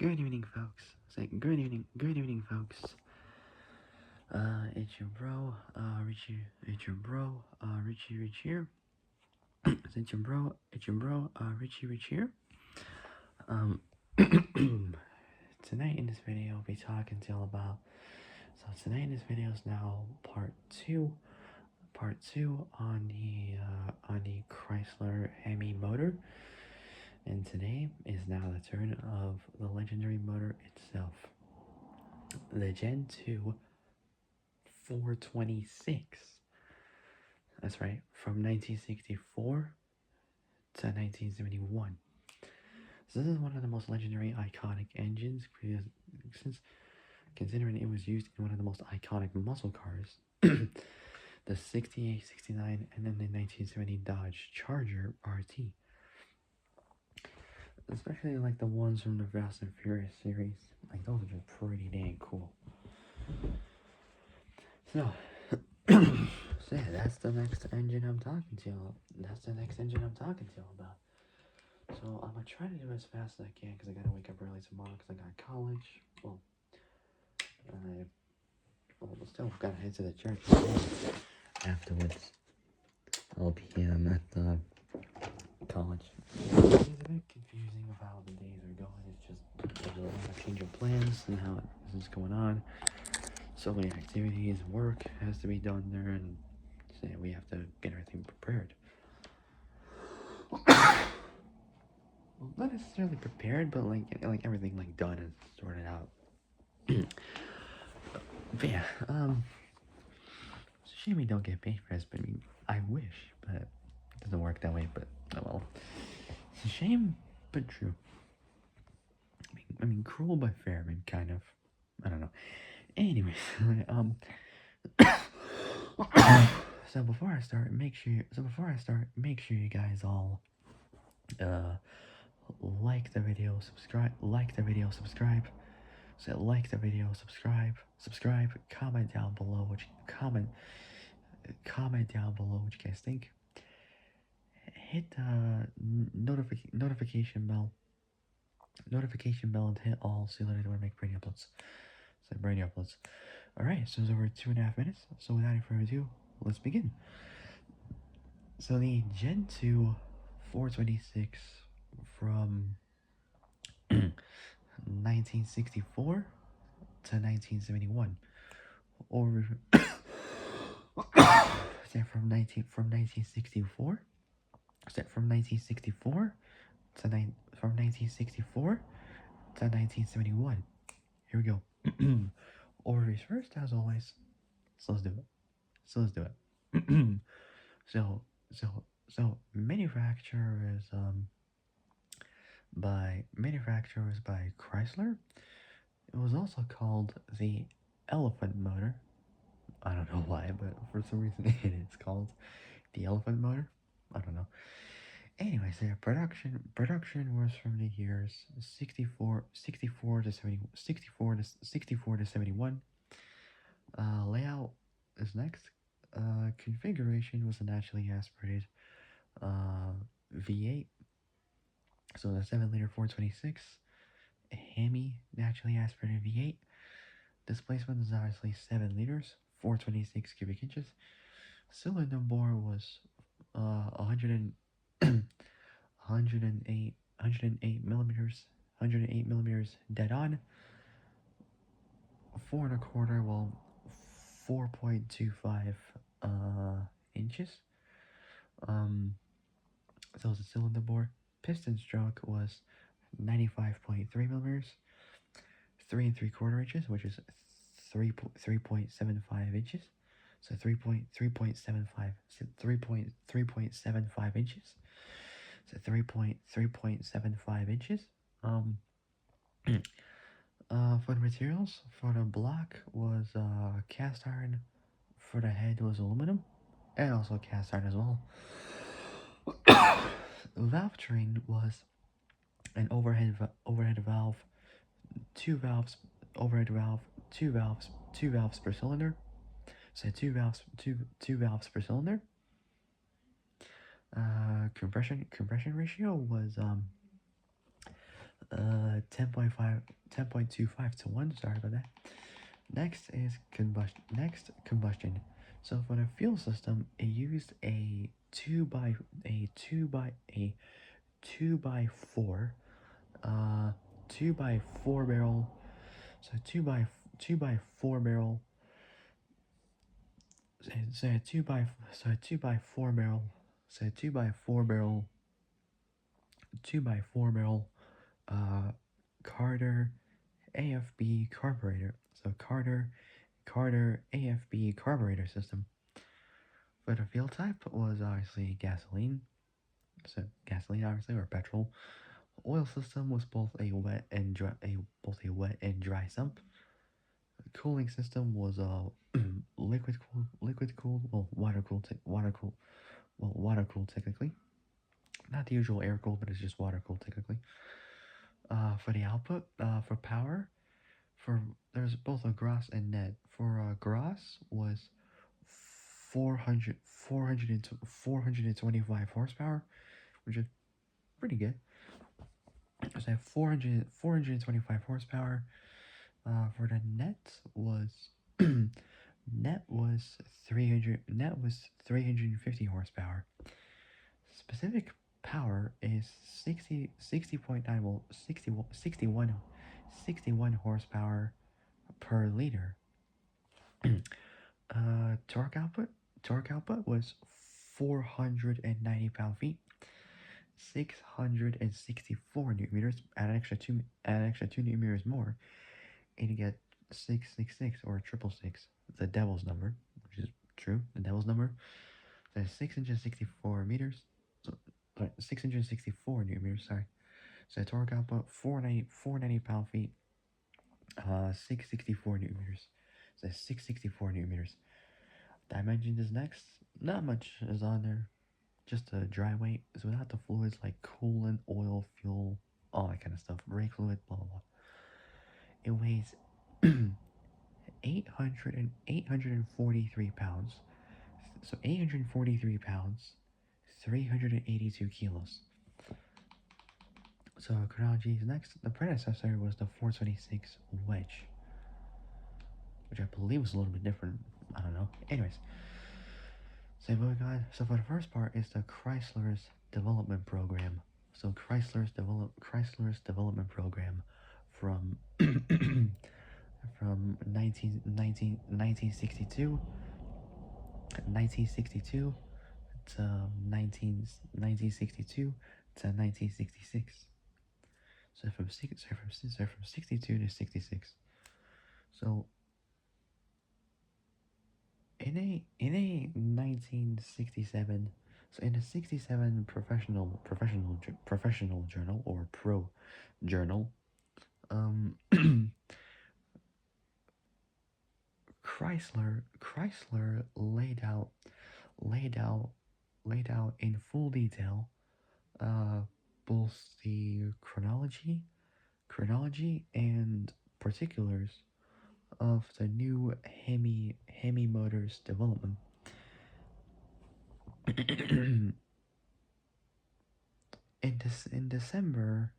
Good evening, folks. Say good evening, folks. It's your bro, Richie. It's your bro, Rich here. It's your bro, Rich here. Um, tonight in this video, I'll be talking to y'all about. So tonight in this video is now part two on the Chrysler HEMI motor, and today is now the turn of the legendary motor itself, the Gen 2 426. That's right, from 1964 to 1971. So this is one of the most legendary, iconic engines, since considering it was used in one of the most iconic muscle cars, the 68, 69, and then the 1970 Dodge Charger RT. Especially like the ones from the Fast and Furious series. Like those are just pretty dang cool. So, so yeah, that's the next engine I'm talking to y'all. That's the next engine I'm talking to y'all about. So I'm gonna try to do as fast as I can because I gotta wake up early tomorrow because I got college. Well, still gotta head to the church afterwards. I'll be at the college. It's a bit confusing with how the days are going. It's just there's a lot of change of plans and how this is going on. So many activities, work has to be done there, and so we have to get everything prepared. Well, not necessarily prepared, but like everything like done and sorted out. But yeah, it's a shame we don't get paid for this, but I mean, I wish, but it doesn't work that way, but oh well. It's a shame, but true. I mean, cruel but fair, I mean, kind of. I don't know. Anyways, so before I start, make sure you guys all like the video, subscribe, So like the video, subscribe, comment down below what you what you guys think. Hit the notification bell and hit all so you let it when I make brand uploads. Alright, so it's over 2.5 minutes. So without any further ado, let's begin. So the Gen 2 426 from 1964 to 1971, or from 1964 from 1964 from 1964 to 1971. Here we go. Overviews first, as always. So let's do it. So manufacturers by Chrysler. It was also called the elephant motor. I don't know why, but for some reason it's called the elephant motor. I don't know. Anyways, their production was from the years 64 to 71. Layout is next. Configuration was a naturally aspirated V8. So the 7-liter 426 HEMI naturally aspirated V8. Displacement is obviously 7 liters, 426 cubic inches. Cylinder bore was 108 millimeters dead on. 4.25, well, 4.25 inches. So the cylinder bore. Piston stroke was 95.3 millimeters, 3 3/4 inches, which is 3.75 inches. So 3.75 inches. So 3.75 inches. For the materials, for the block was cast iron. For the head was aluminum, and also cast iron as well. Valve train was an overhead valve, two valves per cylinder. So two valves per cylinder. Compression ratio was 10.5, 10.25 to 1. Sorry about that. Next is combustion. Next, combustion. So for the fuel system, it used a two by four, uh, 2x4 barrel. So two by four barrel. So a two by four barrel. So two by four barrel. Carter AFB carburetor. So Carter AFB carburetor system. For the fuel type was obviously gasoline. So gasoline obviously or petrol. Oil system was both a wet and dry sump. The cooling system was liquid cooled, well water cooled technically. Not the usual air cooled, but it's just water cooled technically. For the output, for power, for there's both a gross and net. For gross was 425 horsepower, which is pretty good. So 425 horsepower. For the net was net was 350 horsepower. Specific power is 60.9 volt 61 horsepower per liter. Torque output was 490 pound-feet, 664 newton meters. Add an extra 2 newton meters more, and you get 666 or 666. The devil's number, which is true. The devil's number. That's 664 meters. So, 664 newton meters. Sorry. So torque output 490 pound-feet, 664 newton meters. So 664 newton meters. Dimensions is next. Not much is on there. Just a dry weight. So without the fluids like coolant, oil, fuel, all that kind of stuff. Brake fluid, blah blah blah. It weighs 843 pounds. So 843 pounds, 382 kilos. So chronology is next. The predecessor was the 426 wedge, which I believe was a little bit different. I don't know. Anyways, so for the first part is the Chrysler's development program. So Chrysler's development program from from 1962 to 1962 to 1966. So from 62 to 66. So in a 1967, so in a 67 professional journal or pro journal, Chrysler laid out in full detail both the chronology and particulars of the new HEMI motors development. in December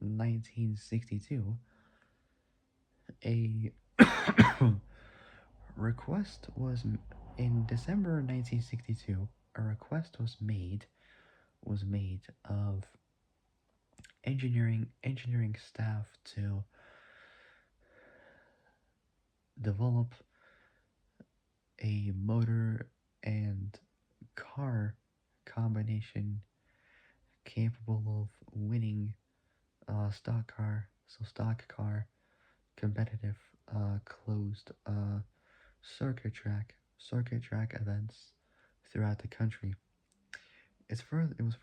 1962, a request was in December 1962. A request was made of engineering staff to develop a motor and car combination capable of winning stock car competitive closed circuit track events throughout the country. It was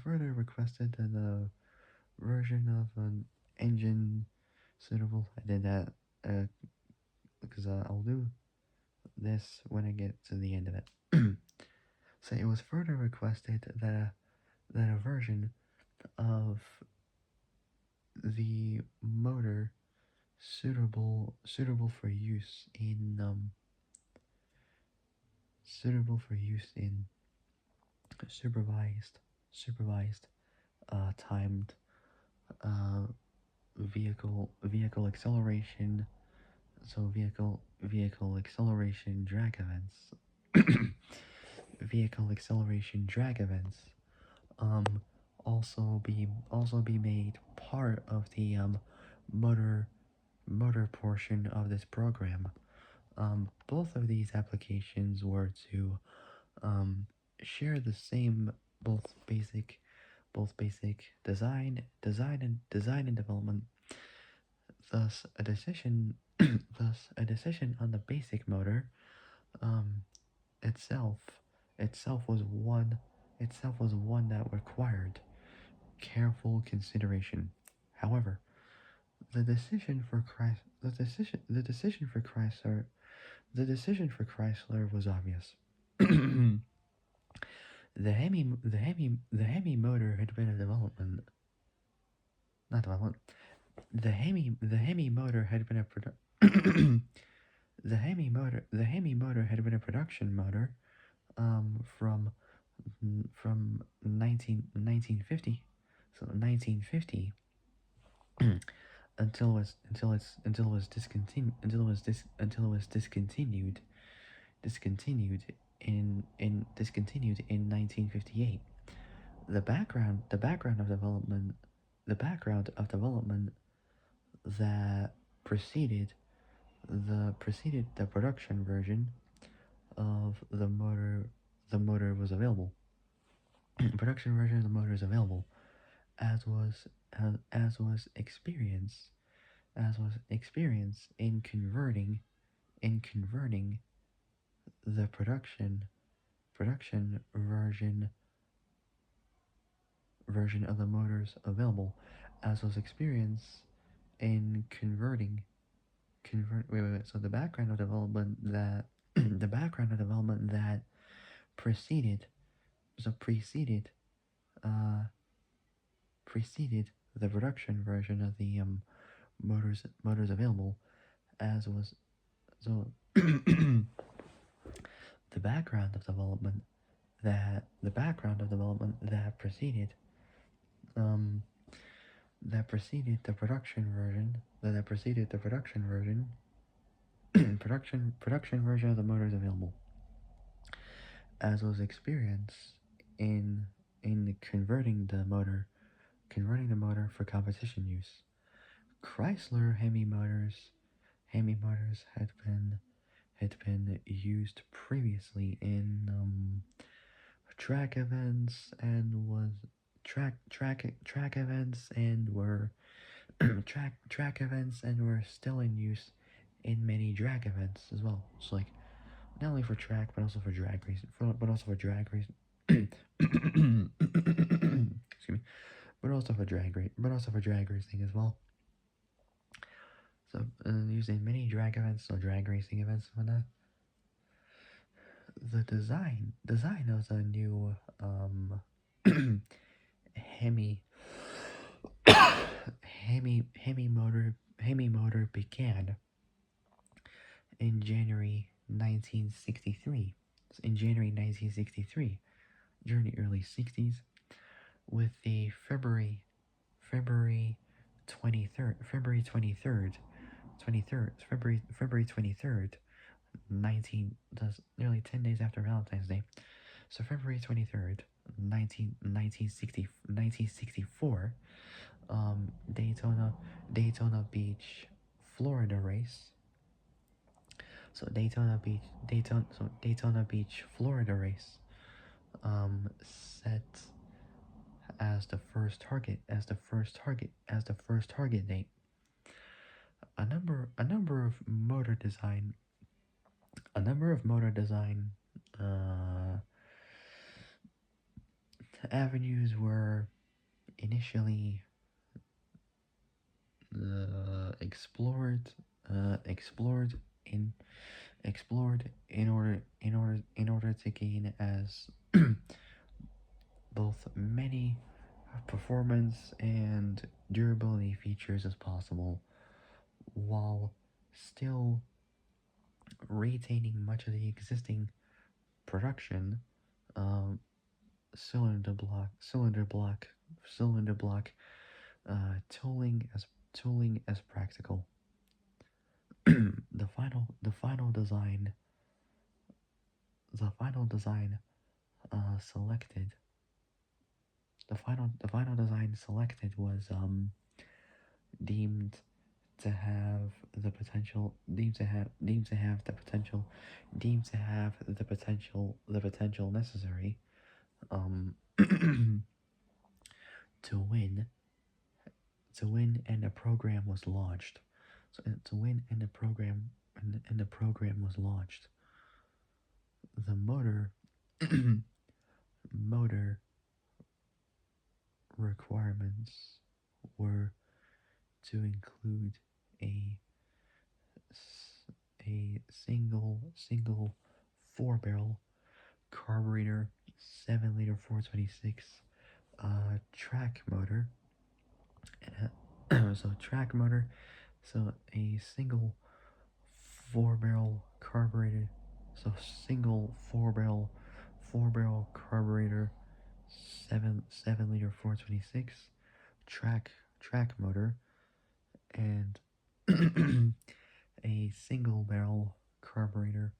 further requested that a version of an engine suitable. I did that because I'll do this when I get to the end of it. So it was further requested that a version of the motor suitable for use in supervised timed vehicle acceleration, so vehicle acceleration drag events. Vehicle acceleration drag events um also be made part of the motor motor portion of this program. Both of these applications were to um, share the same both basic design and development. Thus a decision thus a decision on the basic motor um, itself itself was one was one that required careful consideration. However, the decision for Chrysler was obvious. The HEMI motor had been a development, not development. The HEMI motor had been a the HEMI motor had been a production motor from 1950, so 1950 until it was discontinued discontinued in 1958. The background of development that preceded the production version of the motor was available. Production version of the motor is available, as was as was experience in converting the production version of the motors available, as was experience in so the background of development that preceded preceded uh preceded the production version of the motors available, as was so the background of development that um preceded the production version that preceded the production version production version of the motors available, as was experience in converting the motor for competition use. Chrysler HEMI motors had been used previously in track events and was track events and were track events and were still in use in many drag events as well. So like not only for track but also for drag racing, excuse me, but also for drag racing as well. So used in many drag events, so drag racing events and whatnot. The design of the new Hemi Hemi motor began in January 1963. In January 1963, during the early 60s, with the February 23rd, February 23rd, 19, that's nearly 10 days after Valentine's Day. So February 23rd, 1964, Daytona Beach, Florida race. So Daytona Beach, Florida race, set as the first target date. A number of motor design avenues were initially explored in order to gain as both many performance and durability features as possible, while still retaining much of the existing production cylinder block tooling tooling as practical. The final design selected the final design selected was deemed to have the potential the potential necessary um to win and a program was launched. So to win and the program was launched. The motor requirements were to include a single 4-barrel carburetor, 7-liter 426 track motor, and so track motor, so a single 4-barrel carbureted, so single 4-barrel carburetor, 7-liter 426 track motor, and a single barrel carburetor,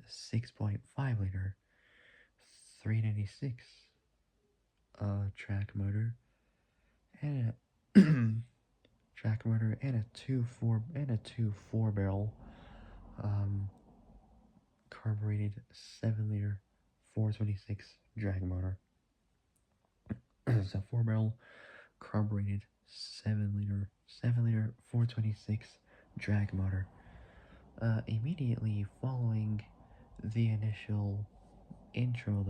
6.5 liter 396 track motor, and a track motor, and a two 4-barrel carbureted 7-liter 426 drag motor. It's a 4-barrel carbureted 7-liter 426 drag motor. Immediately following the initial intro of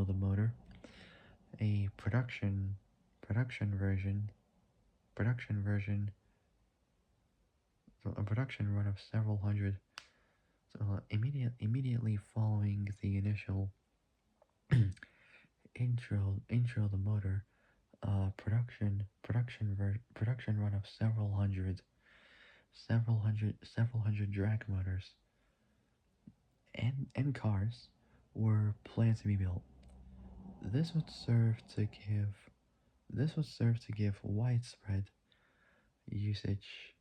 the motor, a production version a production run of several hundred. So immediately following the initial intro of the motor, production run of several hundred drag motors and cars were planned to be built. This would serve to give widespread usage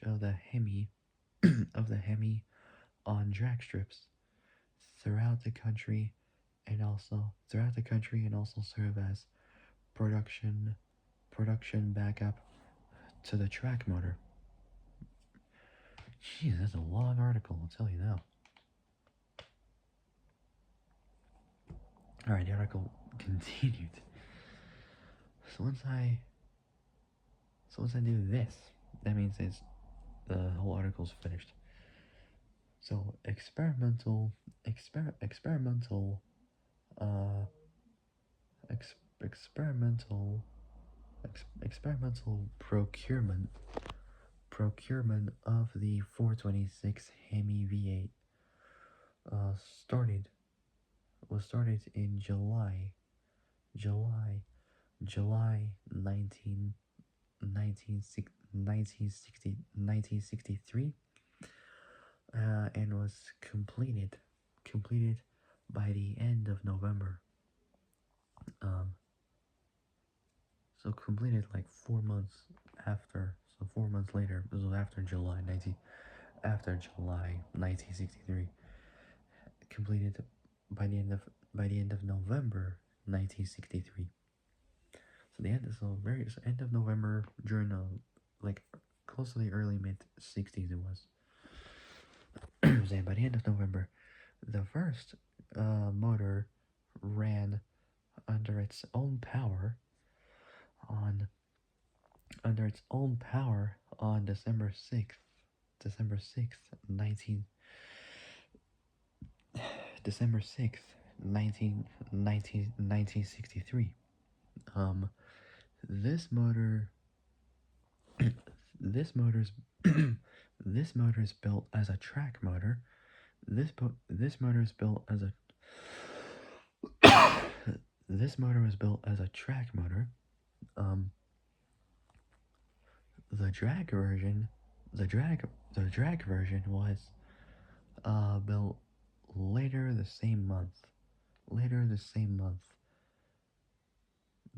of the HEMI on drag strips throughout the country, and also serve as production backup to the track motor. Jeez, that's a long article, I'll tell you now. Alright, the article continued. So once I do this, that means the whole article's finished. So experimental procurement of the 426 HEMI V8 was started in July 1963, and was completed by the end of November. So completed like 4 months after. So 4 months later. This was after July 1963. Completed by the end of November 1963. So the end of November, during like close to the early mid 60s it was. Saying by the end of November, the first motor ran under its own power on December 6th, 1963. This motor this motor's this motor is built as a track motor. This motor is built as a this motor was built as a track motor. The drag version was built later the same month.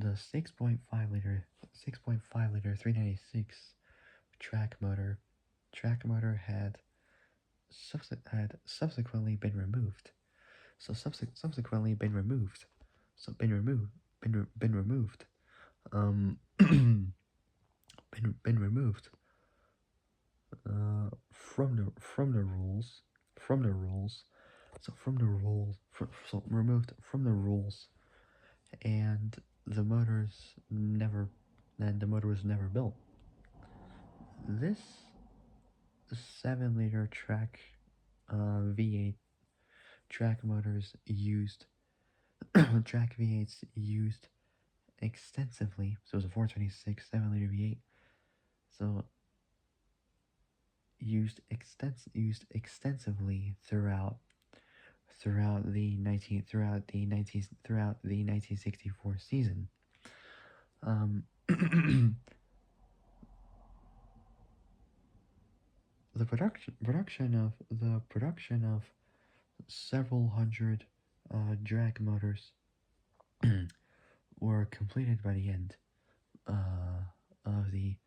the 6.5 liter 396 track motor had subsequently been removed. So subsequently been removed. So been removed. Been removed. From the rules. So removed from the rules, and the motors never. And the motor was never built. This 7-liter track V8 track motors used track V8s used extensively. So it was a 426 7-liter V8. So used extensively throughout the 1964 season. The production of several hundred drag motors were completed by the end of the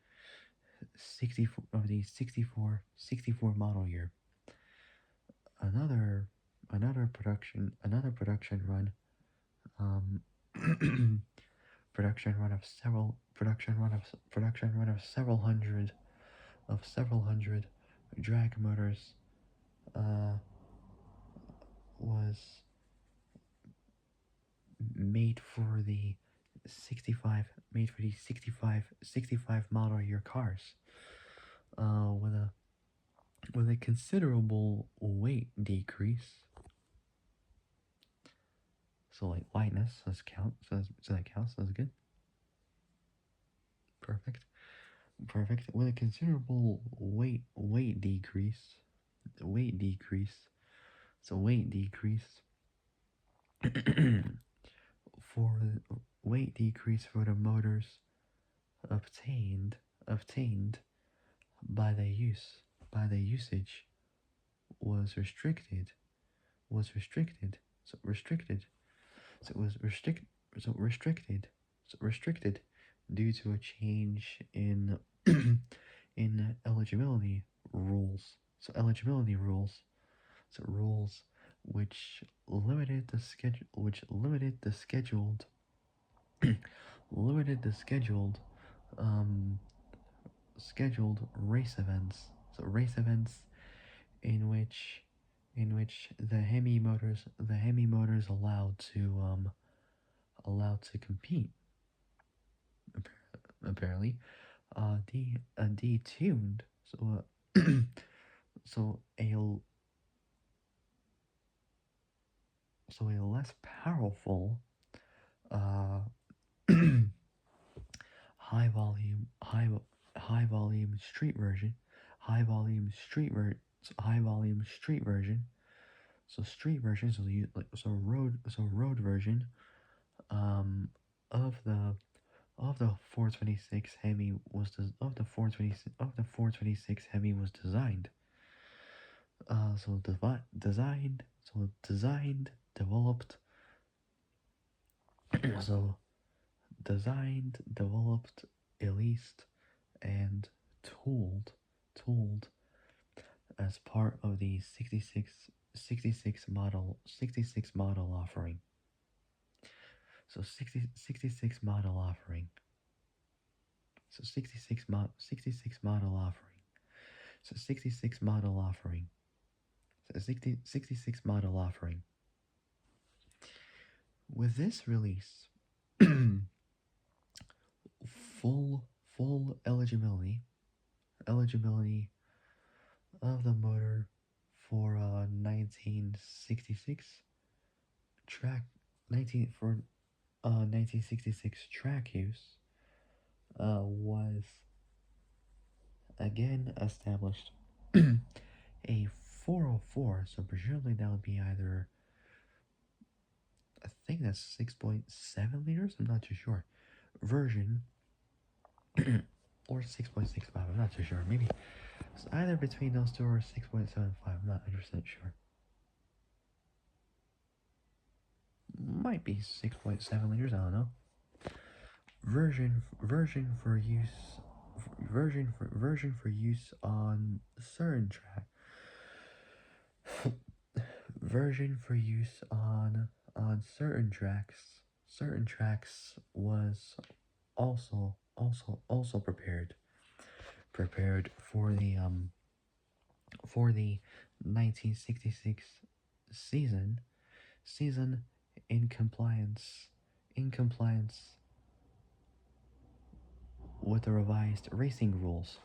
64 model year. Another production run um production run of several hundred drag motors was made for the 65 model year cars, with a considerable weight decrease. So like lightness, let's count. So that counts. That's good. Perfect. With a considerable weight decrease. Weight decrease. So weight decrease. for weight decrease for the motors obtained by the usage was restricted. So restricted. So it was restricted due to a change in in eligibility rules. So eligibility rules. So rules which limited the scheduled race events. So race events in which the HEMI motors allowed to compete. Apparently, detuned. So so a less powerful uh high volume street version. High volume street version. So street version, road version of the 426 Hemi was of the 426 Hemi was designed. Developed, so designed, developed, released, and tooled as part of the 66 model offering. So 66 model offering. So 66 model offering. So 66 model offering. So 66 model offering. With this release, full eligibility of the motor for 1966 track 1966 track use was again established. A 404, so presumably that would be either, I think that's 6.7 liters, I'm not too sure, version, or 6.65, I'm not too sure, maybe it's either between those two or 6.75, I'm not 100% sure. Might be 6.7 liters, I don't know. version for use on certain track version for use on certain tracks was also prepared for the 1966 season season in compliance with the revised racing rules.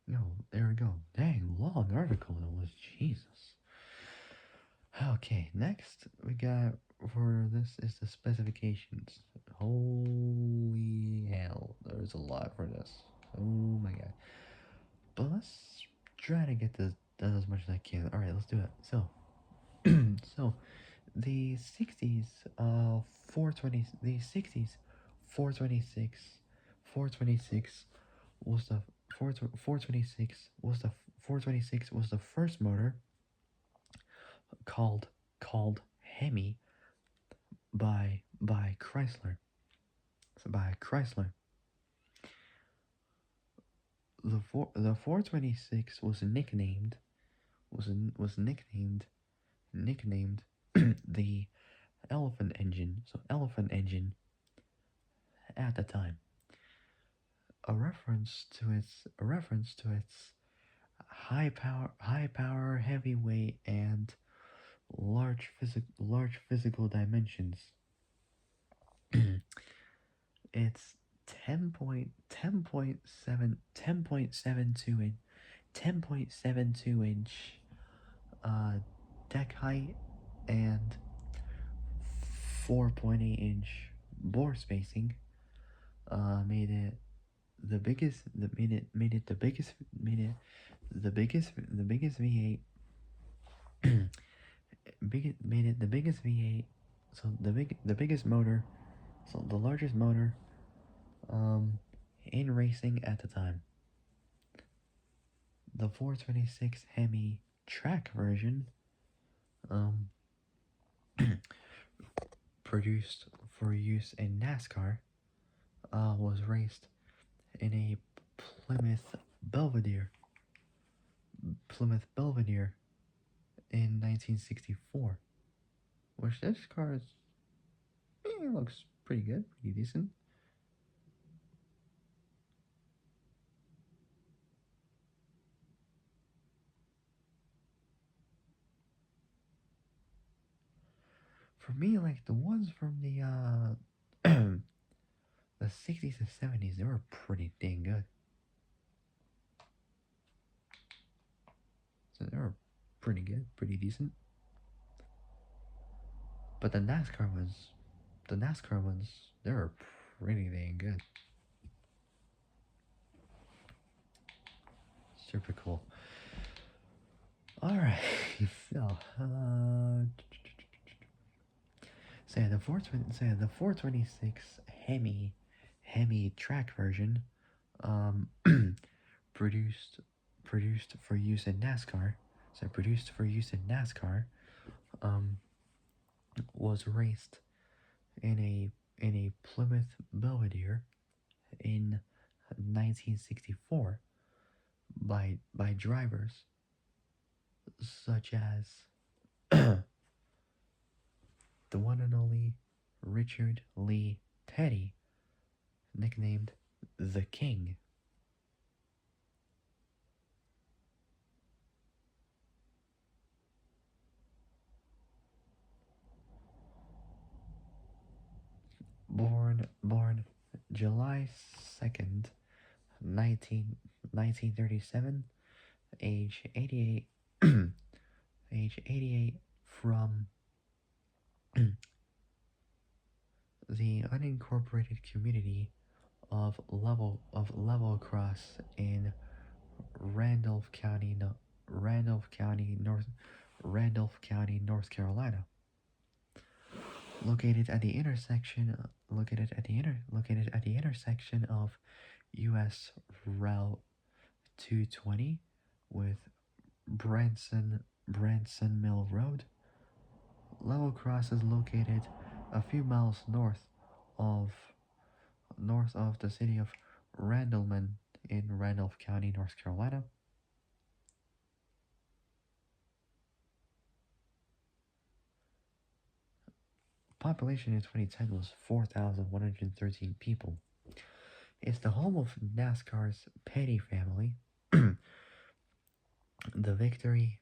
No, there we go. Dang, long article it was. Jesus. Okay, next we got for this is the specifications. Holy hell, there's a lot for this. Oh my god. But let's try to get this done as much as I can. Alright, let's do it. So, so the 60s 420 the 60s 426 426 was the 426 was the 426 was the first motor called HEMI by Chrysler. So by Chrysler. The 426 was nicknamed the elephant engine. So elephant engine at the time. A reference to its high power, heavyweight, and large physical dimensions. It's 10.72 inch deck height and 4.8 inch bore spacing. Made it the biggest made it the biggest V8 made it the biggest V8, so the biggest motor, so the largest motor in racing at the time. The 426 HEMI track version produced for use in NASCAR was raced in a Plymouth Belvedere in 1964, which this car looks pretty good, pretty decent. For me, like the ones from the the 60s and 70s, they were pretty dang good. So they were pretty good, pretty decent. But the NASCAR ones, they were pretty dang good. Super cool. Alright, so, so yeah, the 426 HEMI track version, produced for use in NASCAR, was raced in a Plymouth Belvedere in 1964 by drivers such as the one and only Richard Lee Petty, nicknamed the King. Born July 2nd, 1937, age 88, age 88 from the unincorporated community of Level Cross in Randolph County, North Carolina. Located at the intersection of US Route 220 with Branson Mill Road. Level Cross is located a few miles north of north of the city of Randleman in Randolph County, North Carolina. Population in 2010 was 4,113 people. It's the home of NASCAR's Petty family, the Victory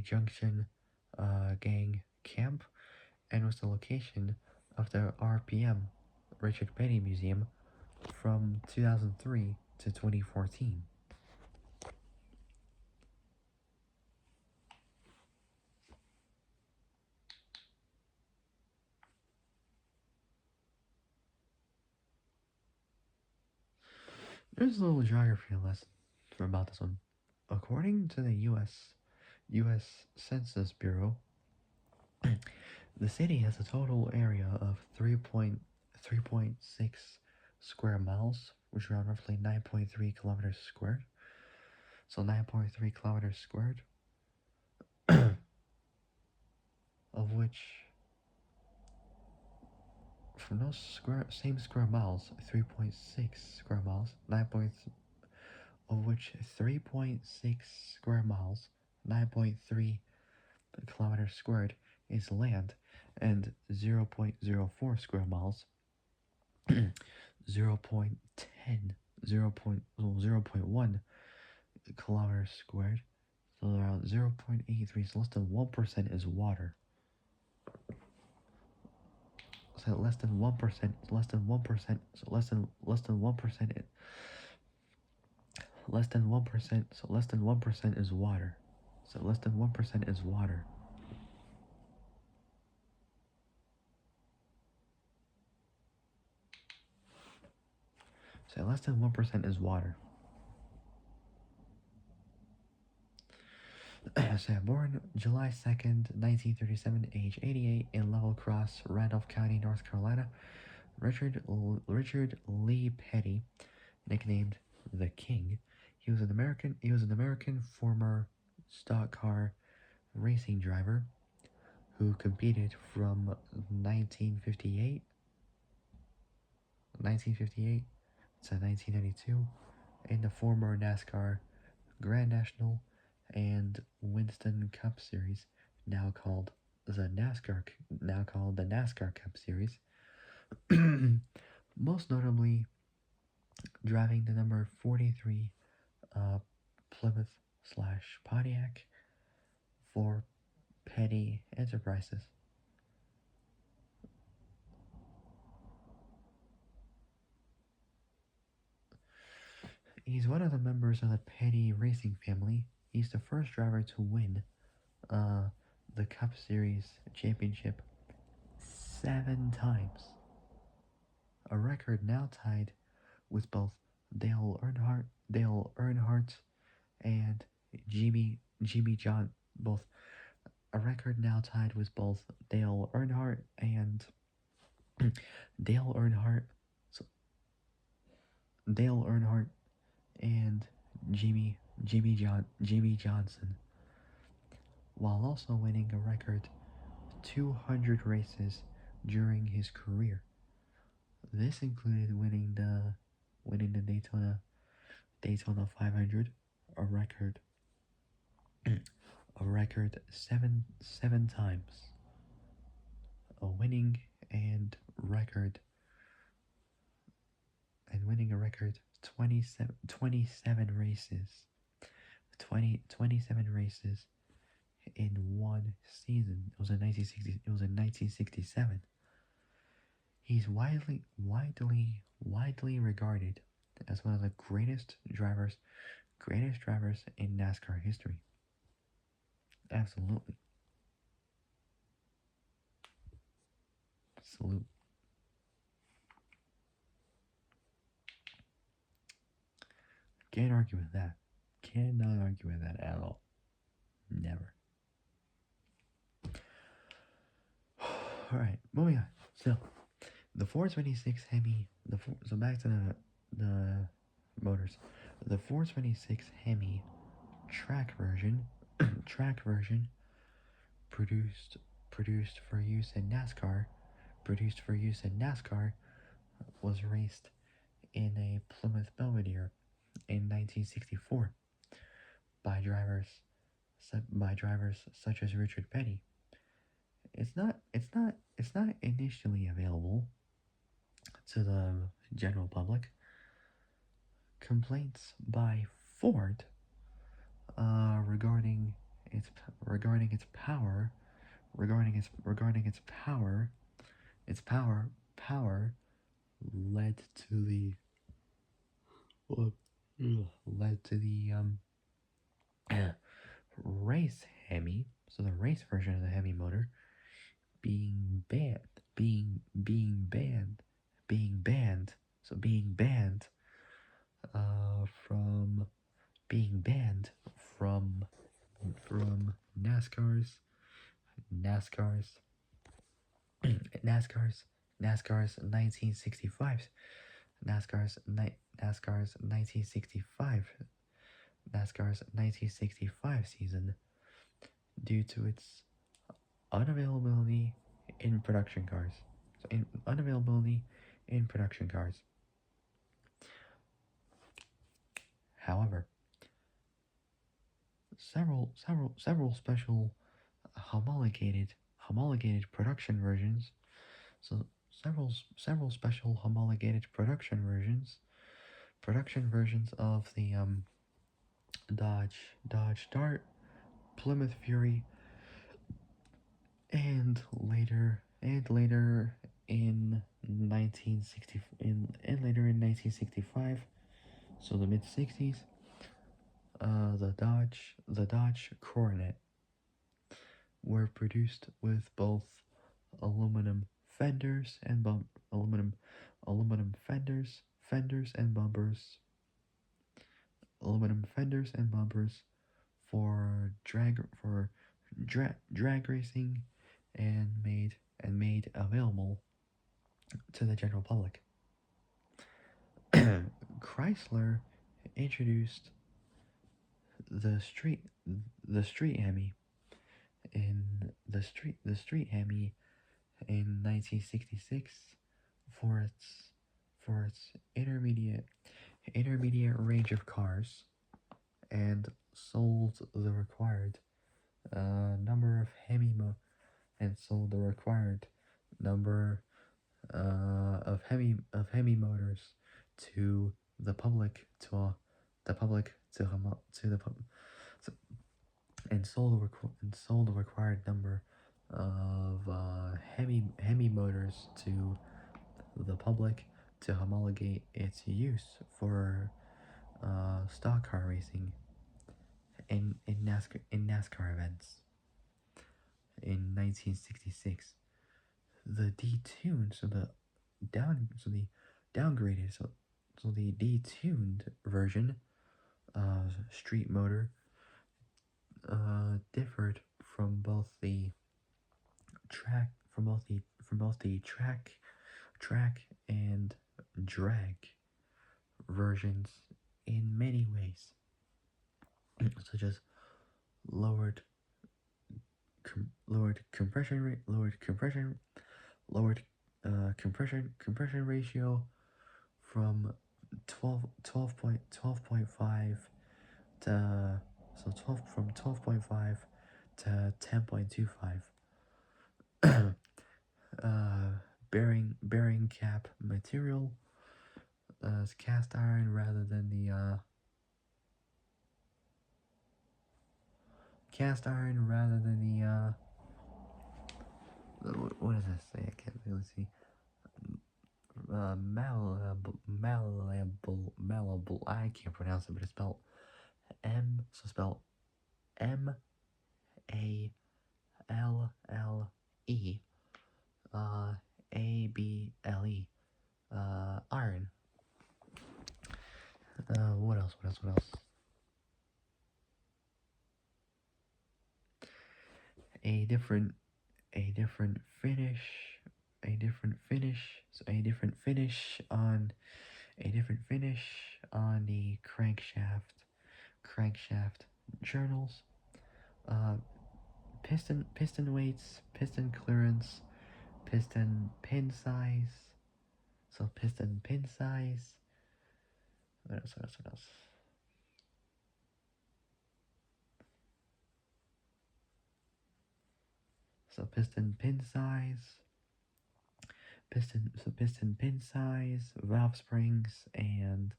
Junction gang camp, and was the location of the RPM Richard Petty Museum from 2003 to 2014. There's a little geography lesson about this one. According to the U.S. Census Bureau, the city has a total area of 3.6 square miles, which is around roughly 9.3 kilometers squared. So 9.3 kilometers squared, of which from those same square miles, 3.6 square miles, of which 3.6 square miles, 9.3 kilometers squared is land, and 0.04 square miles, 0.10, 0.1 kilometers squared, so around 0.83, so less than 1% is water. So less than 1%, less than 1%, so less than 1%, less than 1%, so less than 1% is water. So less than 1% is water. So less than 1% is water. So born July 2nd, 1937, age 88, in Level Cross, Randolph County, North Carolina. Richard Lee Petty, nicknamed the King. He was an American former stock car racing driver who competed from 1958 to 1992 in the former NASCAR Grand National and Winston Cup Series, now called the NASCAR Cup Series. Most notably, driving the number 43 Plymouth / Pontiac for Petty Enterprises. He's one of the members of the Petty racing family. He's the first driver to win the Cup Series championship 7 times. A record now tied with both Dale Earnhardt and Jimmy John, both a record now tied with both Dale Earnhardt and Dale Earnhardt and Jimmy Johnson, while also winning a record 200 races during his career. This included winning the Daytona 500, a record seven times, winning a record 27 races, 27 races in one season. It was in 1967. He's widely regarded as one of the greatest drivers in NASCAR history. Absolutely. Salute. Can't argue with that. Cannot argue with that at all. Never. Alright, moving on. So, the 426 HEMI, so back to the motors. The 426 HEMI track version produced for use in NASCAR produced for use in NASCAR, was raced in a Plymouth Belvedere in 1964 by drivers such as Richard Petty. It's not initially available to the general public. Complaints by Ford regarding its power led to the led to the race HEMI, so the race version of the HEMI motor being banned, being banned from from NASCAR's NASCAR's NASCAR's 1965 NASCAR's NASCAR's 1965 NASCAR's 1965 season due to its unavailability in production cars. So unavailability in production cars. However, several special homologated production versions. So several special homologated production versions of the Dodge Dart, Plymouth Fury, and later in 1965, so the mid 60s, the Dodge Coronet were produced with both aluminum fenders and aluminum fenders and bumpers, for drag racing, and made available to the general public. Chrysler introduced the street HEMI in 1966 for its intermediate range of cars, and sold the required number of HEMI motors to the public and sold the required number of HEMI motors to the public to homologate its use for stock car racing in NASCAR events. In 1966, the detuned, the downgraded, so the detuned version of street motor differed from both the track and drag versions in many ways, such as lowered compression ratio from 12.5 to 12.5 to 10.25. Bearing cap material as cast iron rather than the what does that say? I can't really see. Malleable. I can't pronounce it, but it's spelled MALLE ABLE iron. What else? A different finish. So a different finish on the crankshaft journals. Piston weights, piston clearance, piston pin size. So piston pin size. What else? What else? What else? So piston pin size. Piston pin size, valve springs, and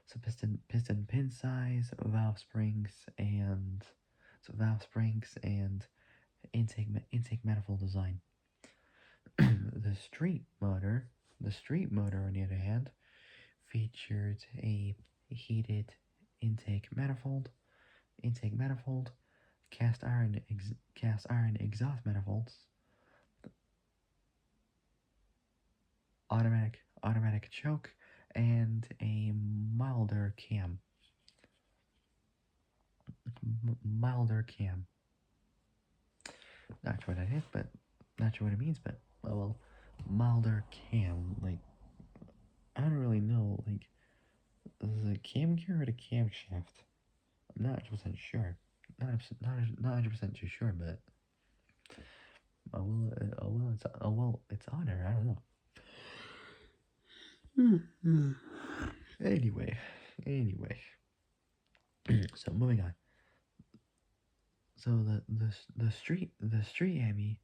so piston pin size, valve springs, and intake manifold design. the street motor, on the other hand, featured a heated intake manifold, cast iron exhaust manifolds, automatic choke, and a milder cam. Not sure what that is, but not sure what it means. But oh well, milder cam. Like I don't really know. Like the cam gear or the camshaft. I'm not 100% sure. Not 100% too sure, but it's on there. I don't know. Anyway, so moving on. So the street HEMI,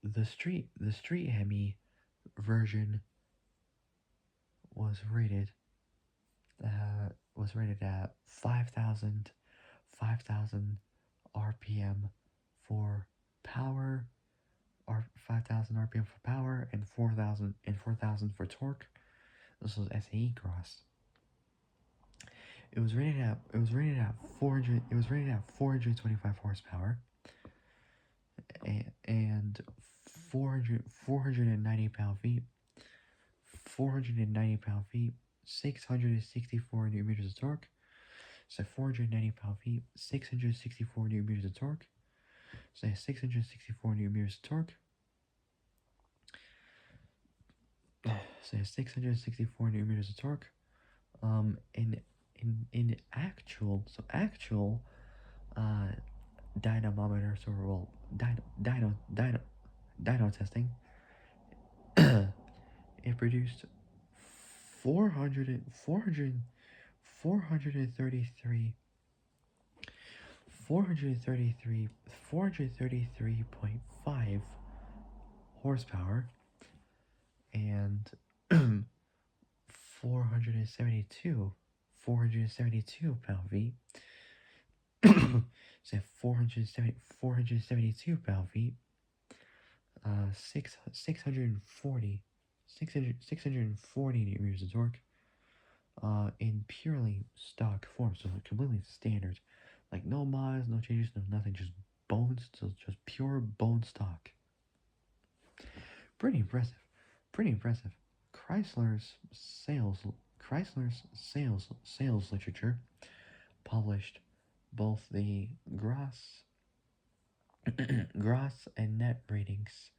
the street HEMI version was rated at 5,000 RPM for power, or 5,000 RPM for power, and 4,000 for torque. This was SAE cross. It was rated at 425 horsepower and 490 pound-feet. 490 pound-feet, 664 newton meters of torque. So 490 pound-feet, 664 newton meters of torque. So 664 newton meters of torque. So 664 newton meters of torque. In actual dynamometers, or well, dyno testing, it produced 433.5 horsepower and 472 pound-feet. So 472 pound-feet, 640 newton meters of torque, in purely stock form, so completely standard, like no mods, no changes, no nothing, just bones, so just pure bone stock. Pretty impressive. Chrysler's sales literature published both the gross and net ratings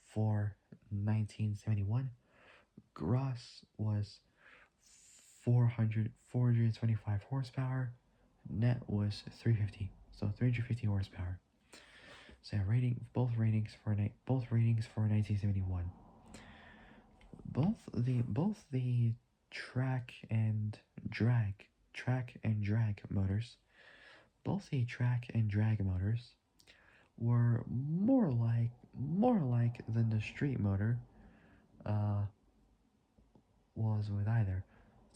for 1971. Gross was 425 horsepower. Net was 350, so 350 horsepower. So both ratings for 1971. Both the track and drag motors. Both the track and drag motors were more alike than the street motor was with either.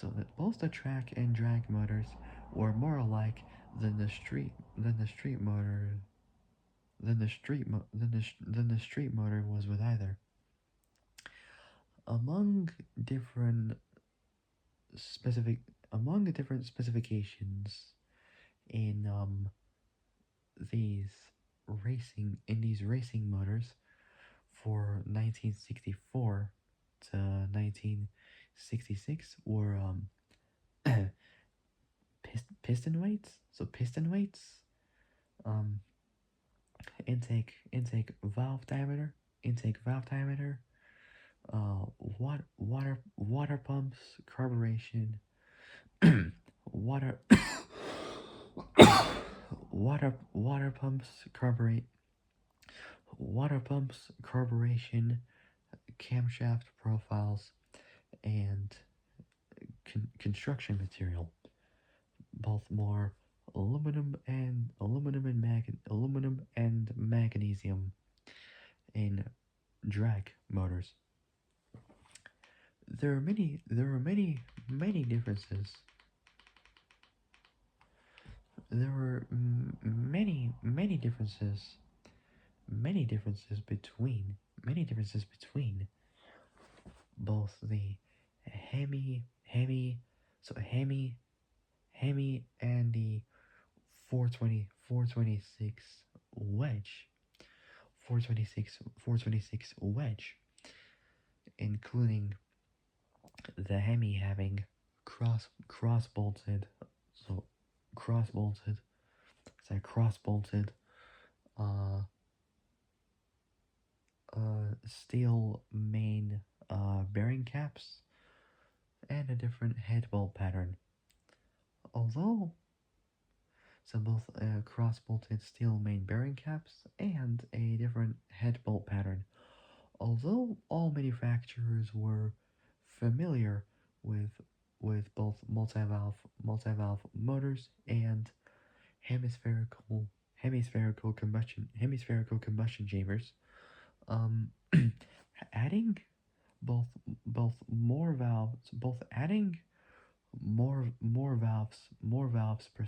So that both the track and drag motors were more alike than the street motor was with either. Among different specifications in these racing motors for 1964 to 1966 were piston weights. So piston weights, intake valve diameter, water pumps, carburation, water pumps, water pumps, carburation, camshaft profiles, and construction material, both more aluminum and magnesium in drag motors. There are many differences. There were many differences between both the Hemi, Hemi, so Hemi, and the 426 wedge, 426 wedge, including the Hemi having cross bolted, so cross bolted, cross bolted, uh, steel main bearing caps and a different head bolt pattern. Although both cross-bolted steel main bearing caps and a different head bolt pattern. Although all manufacturers were familiar with both multi-valve motors and hemispherical combustion chambers, um, adding both more valves, both adding more valves per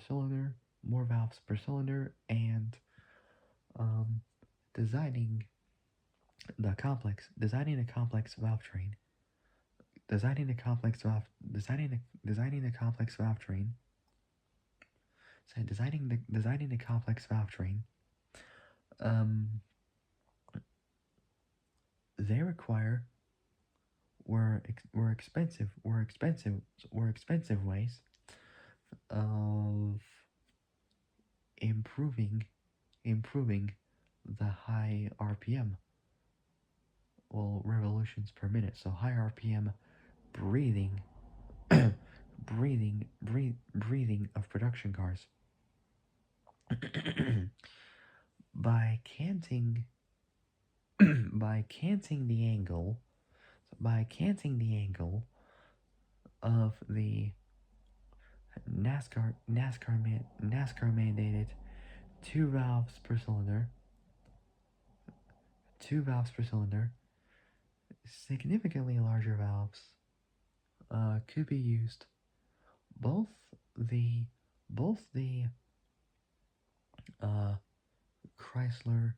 cylinder, and um, designing designing a complex valve train, designing a complex valve train. So designing the complex valve train. Um, they require were expensive ways of improving the high RPM, well, revolutions per minute. So high RPM breathing, breathing of production cars. by canting, by canting the angle, of the NASCAR mandated two valves per cylinder, significantly larger valves could be used. Both the uh, Chrysler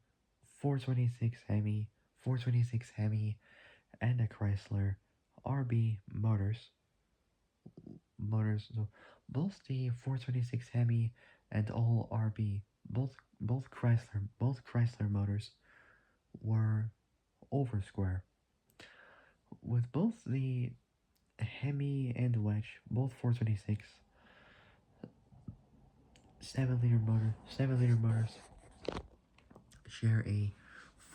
426 Hemi, and a Chrysler RB motors. So both the 426 Hemi and all RB, both Chrysler motors were over square. With both the Hemi and wedge, both 426 7 liter motors share a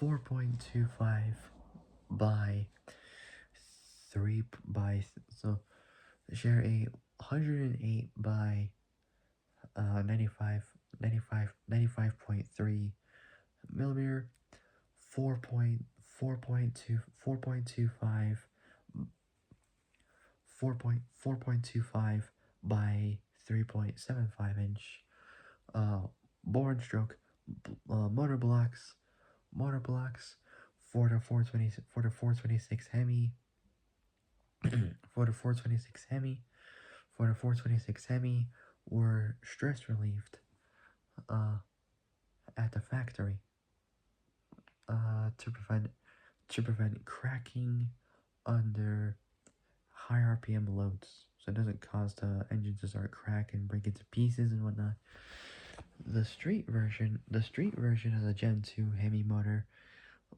4.25 by 3 by so share a 108 by 95.3 millimeter 4.25 by 3.75 inch bore stroke motor blocks for the 426 Hemi for the 426 Hemi were stress relieved at the factory to prevent cracking under high RPM loads, so it doesn't cause the engine to start crack and break into pieces and whatnot. The street version of the Gen 2 Hemi motor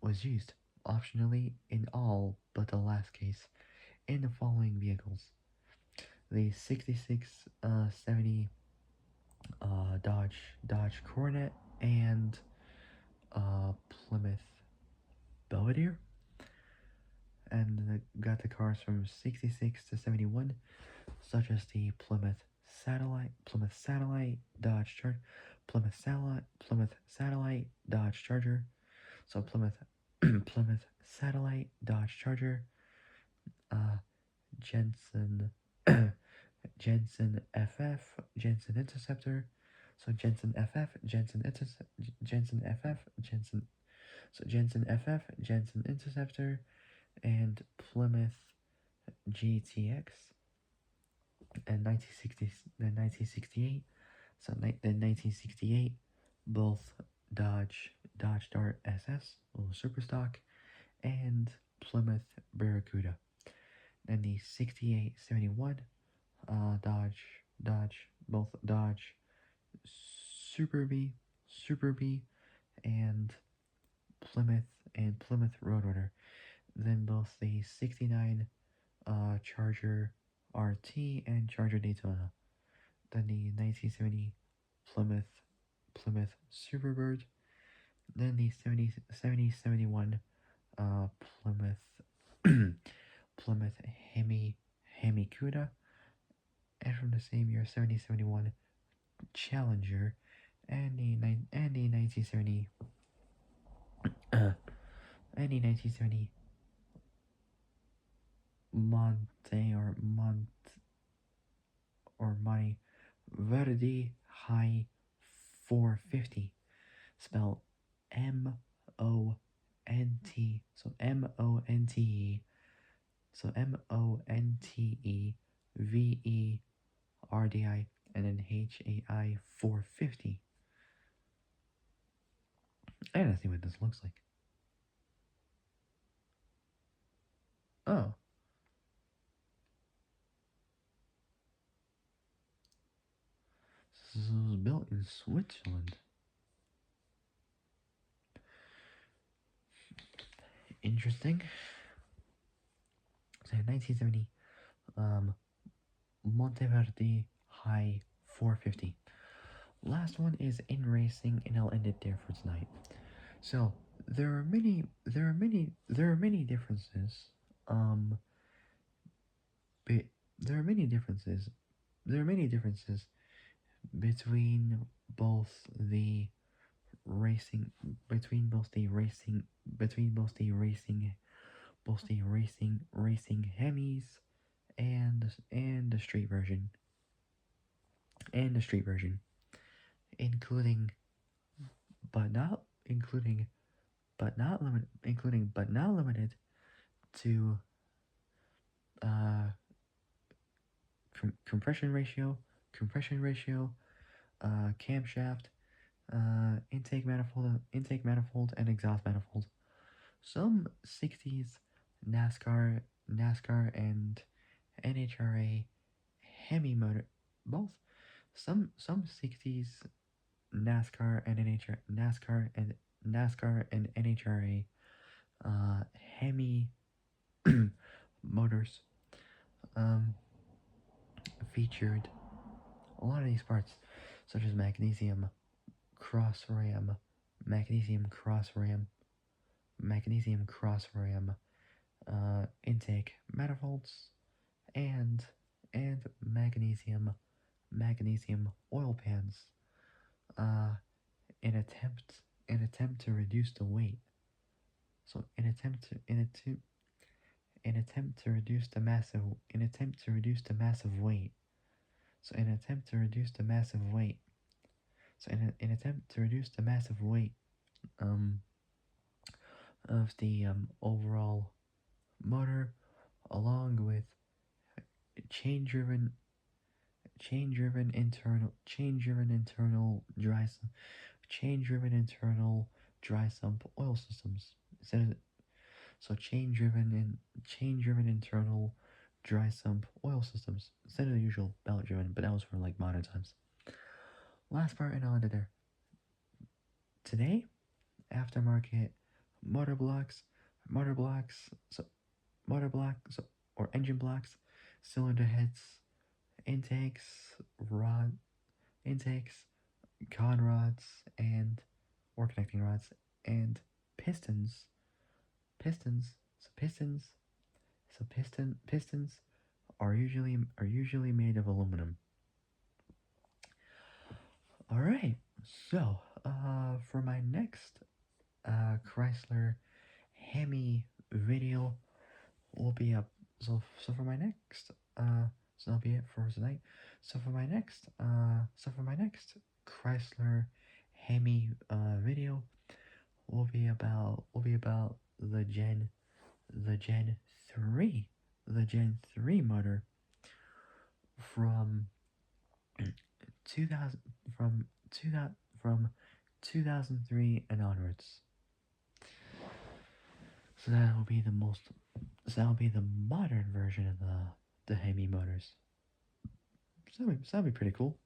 was used optionally in all but the last case in the following vehicles: the 6670 Dodge Coronet and Plymouth Belvedere, and got the cars from 66 to 71, such as the Plymouth Satellite, Dodge Charger, Plymouth Satellite, Dodge Charger, So Plymouth, Plymouth Satellite, Dodge Charger, Jensen, Jensen FF, Jensen Interceptor. So Jensen FF, Jensen FF, Jensen FF, Jensen Interceptor, and Plymouth GTX, and 1968. So then 1968, both Dodge Dart SS, little super stock, and Plymouth Barracuda. Then the 6871, both Dodge Super B, and Plymouth Road Runner. Then both the 69 Charger RT and Charger Daytona. Then the 1970 Plymouth Superbird. Then the 71 Plymouth Plymouth HEMI Cuda. And from the same year, 71 Challenger, and the 1970 and the 1970 Monte Verdi High 450, spelled MONT, so MONTE, so MONTEVERDI, and then HAI 450. I don't see what this looks like. Oh. This was built in Switzerland. Interesting. So 1970, Monteverdi High 450. Last one is in racing, and I'll end it there for tonight. So there are many differences. But there are many differences. There are many differences between both the racing, racing Hemis and the street version, including but not limited to compression ratio, camshaft, intake manifold, and exhaust manifold. Some 60s NASCAR and NHRA HEMI motor, both. Some 60s NASCAR and NHRA HEMI motors featured a lot of these parts, such as magnesium cross ram, intake manifolds, and magnesium oil pans, in attempt to reduce the weight. So in attempt to reduce the massive weight. So in attempt to reduce the massive weight. Of the overall motor, along with chain driven internal dry sump oil systems. So chain driven internal dry sump oil systems instead of the usual belt driven, but that was for like modern times. Last part, and I'll end it there. Today, aftermarket motor blocks, or engine blocks, cylinder heads, intakes, con rods, or connecting rods, and pistons. Pistons are usually made of aluminum. All right. So, for my next Chrysler HEMI video will be up. So for my next so that'll be it for tonight. So for my next Chrysler HEMI video will be about the Gen 3 motor from 2000 from 2000 from 2003 and onwards. So that'll be the modern version of the HEMI motors. So that'll be pretty cool.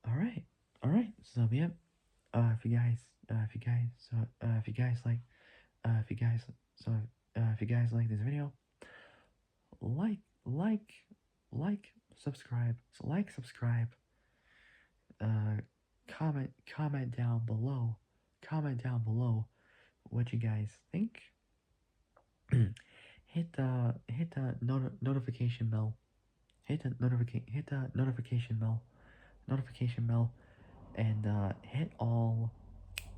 All right. So that'll be it. If you guys like this video, like, subscribe. So subscribe. Comment down below. Comment down below what you guys think. hit the notification bell. Hit the notification bell, and hit all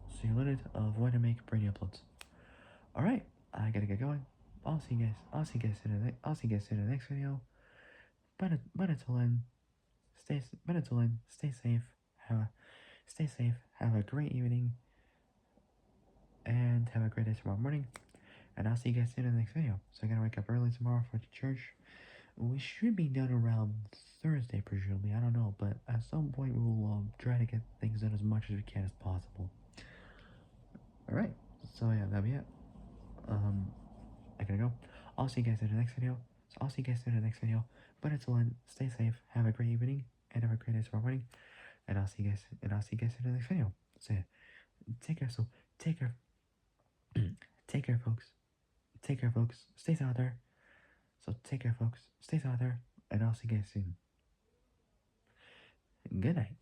so you're alerted of when I make brand new uploads. All right, I gotta get going. I'll see you guys in the next video. But until then, stay safe. Stay safe. Have a great evening, and have a great day tomorrow morning. And I'll see you guys soon in the next video. So I gotta wake up early tomorrow for church. We should be done around Thursday, presumably. I don't know, but at some point we'll try to get things done as much as we can as possible. All right. So yeah, that'll be it. I gotta go. I'll see you guys in the next video. But until then, stay safe. Have a great evening, and have a great day tomorrow morning. And I'll see you guys in the next video. So yeah, take care. So take care. Take care, folks. Stay out there. So take care, folks. Stay out there, and I'll see you guys soon. Good night.